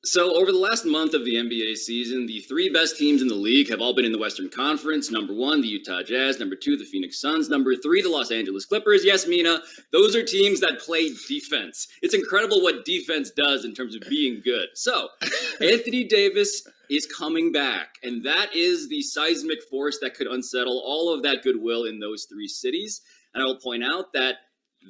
So, over the last month of the NBA season, the three best teams in the league have all been in the Western Conference. Number one, the Utah Jazz. Number two, the Phoenix Suns. Number three, the Los Angeles Clippers. Yes, Mina, those are teams that play defense. It's incredible what defense does in terms of being good. So, Anthony Davis is coming back, and that is the seismic force that could unsettle all of that goodwill in those three cities. And I will point out that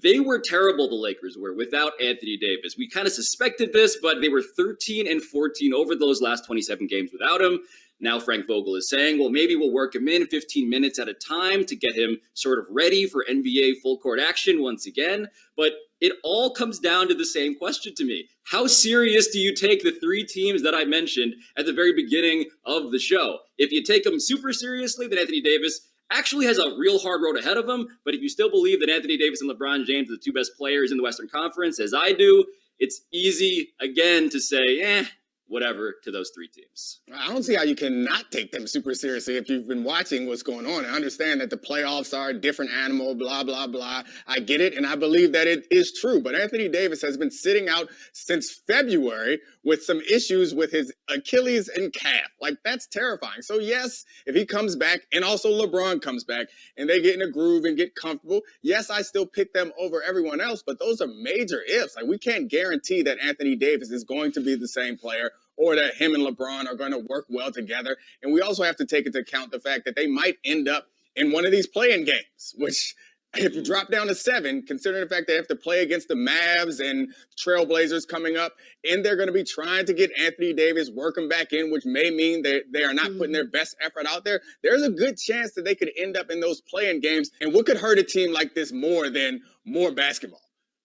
they were terrible, the Lakers were, without Anthony Davis. We kind of suspected this, but they were 13 and 14 over those last 27 games without him. Now Frank Vogel is saying, well, maybe we'll work him in 15 minutes at a time to get him sort of ready for NBA full court action once again. But it all comes down to the same question to me. How serious do you take the three teams that I mentioned at the very beginning of the show? If you take them super seriously, then Anthony Davis actually has a real hard road ahead of him. But if you still believe that Anthony Davis and LeBron James are the two best players in the Western Conference, as I do, it's easy, again, to say, whatever to those three teams. I don't see how you cannot take them super seriously if you've been watching what's going on. I understand that the playoffs are a different animal, blah, blah, blah. I get it, and I believe that it is true. But Anthony Davis has been sitting out since February with some issues with his Achilles and calf. Like, that's terrifying. So, yes, if he comes back, and also LeBron comes back, and they get in a groove and get comfortable, yes, I still pick them over everyone else, but those are major ifs. Like, we can't guarantee that Anthony Davis is going to be the same player or that him and LeBron are going to work well together. And we also have to take into account the fact that they might end up in one of these play-in games, which if you drop down to 7, considering the fact they have to play against the Mavs and Trailblazers coming up, and they're going to be trying to get Anthony Davis working back in, which may mean that they are not putting their best effort out there, there's a good chance that they could end up in those play-in games. And what could hurt a team like this more than more basketball?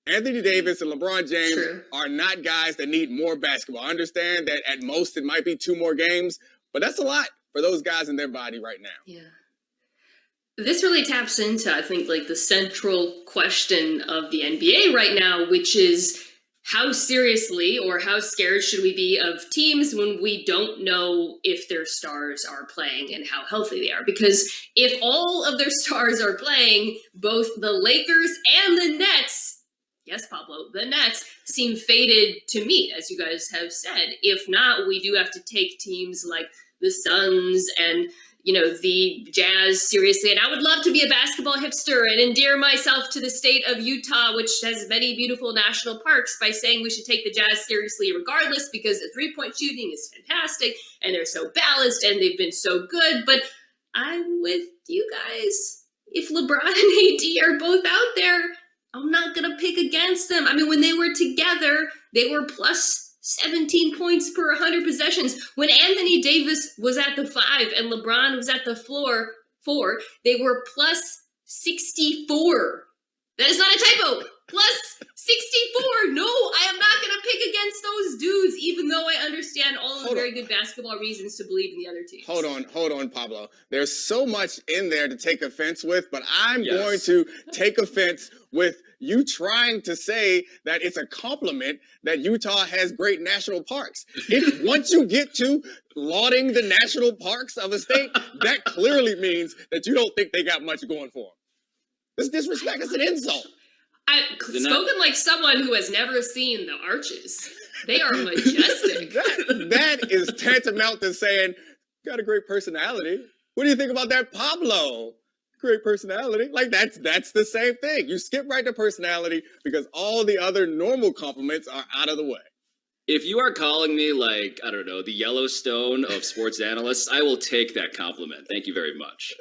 Anthony Davis and LeBron James are not guys that need more basketball. I understand that at most it might be 2 more games, but that's a lot for those guys in their body right now. Yeah. This really taps into, I think, like the central question of the NBA right now, which is how seriously or how scared should we be of teams when we don't know if their stars are playing and how healthy they are? Because if all of their stars are playing, both the Lakers and the Nets, yes, Pablo, the Nets seem fated to meet, as you guys have said. If not, we do have to take teams like the Suns and, the Jazz seriously. And I would love to be a basketball hipster and endear myself to the state of Utah, which has many beautiful national parks, by saying we should take the Jazz seriously regardless, because the three-point shooting is fantastic and they're so balanced and they've been so good. But I'm with you guys. If LeBron and AD are both out there, I'm not going to pick against them. I mean, when they were together, they were plus 17 points per 100 possessions. When Anthony Davis was at the 5 and LeBron was at the 4, they were plus 64. That is not a typo. Plus 64. No, I am not going to pick against those dudes, even though I understand all of the very good basketball reasons to believe in the other teams. Hold on, Pablo. There's so much in there to take offense with, but I'm going to take offense with you trying to say that it's a compliment that Utah has great national parks. If once you get to lauding the national parks of a state, that clearly means that you don't think they got much going for them. This disrespect is an insult. Spoken like someone who has never seen the arches. They are majestic. that is tantamount to saying, got a great personality. What do you think about that, Pablo? Great personality. Like, that's the same thing. You skip right to personality because all the other normal compliments are out of the way. If you are calling me, like, I don't know, the Yellowstone of sports analysts, I will take that compliment. Thank you very much.